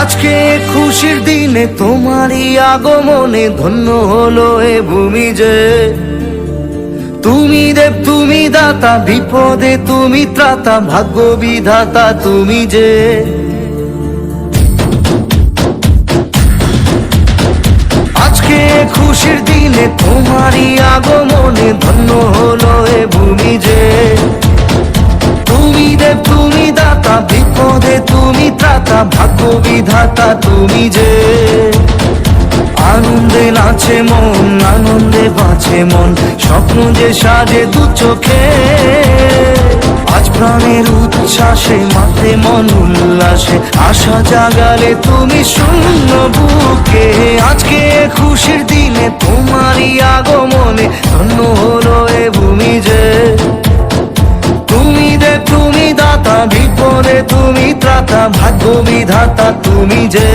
আজকে খুশির দিনে তোমারই আগমনে ধন্য হলো এ ভূমি যে। তুমি দেব তুমি দাতা, বিপদে তুমি ত্রাতা, ভাগ্য বিধাতা তুমি যে। আজকে খুশির দিনে তোমারই আগমনে ধন্য হলো এ ভূমি যে। তুমি দেব তুমি দাতা, বিপদে তুমি ত্রাতা, ভাগ্য বিধাতা তুমি যে। আনন্দে নাচে মন, আনন্দে বাঁচে মন, স্বপ্ন যে সাজে দু চোখে। আজ প্রাণের উচ্ছ্বাসে মাতে মন উল্লাসে, আশা জাগালে তুমি শূন্য বুকে। আজকে খুশির দিনে তোমারই আগমনে ধন্য হলো এ ভূমি যে। তুমি দেব তুমি দাতা, বিপদে তুমি ত্রাতা, ভাগ্য বিধাতা তুমি যে।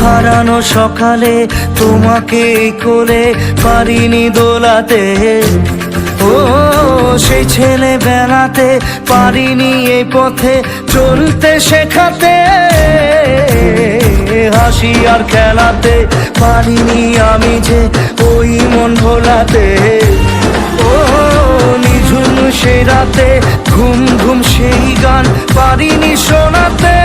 হারানো সকালে তোমাকে কোলে পারিনি দোলাতে, ও সেই ছেলে বেড়াতে পারিনি এই পথে চলতে শেখাতে। হাসি আর খেলাতে পারিনি আমি যে ওই মন ভোলাতে। ও নিঝুম সেই রাতে ঘুম ঘুম সেই গান পারিনি শোনাতে।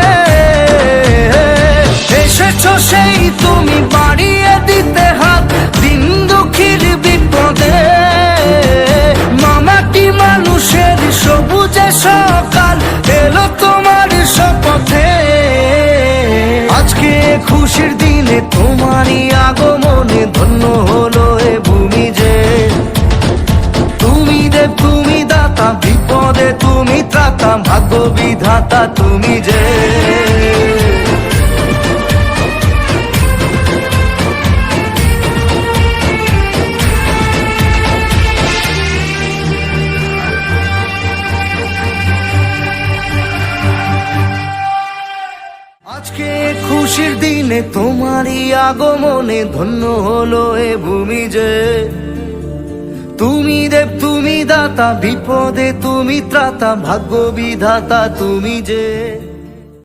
এসেছো সেই তুমি বাড়িয়ে দিতে হাত দিন দুঃখীর বিপদে। মামাটি মানুষের সবুজে সকাল এলো তোমার শপথে। আজকে খুশির দিনে তোমারই আগমনে ধন্য হলো এ ভূমি যে। তুমি দেব তুমি দাতা, বিপদে তুমি ত্রাতা, ভাগ্য বিধাতা তুমি যে। আজকে খুশির দিনে তোমারই আগমনে ধন্য হলো এ ভূমি যে। তুমি দেব তুমি দাতা, বিপদে তুমি ত্রাতা, ভাগ্য বিধাতা তুমি যে।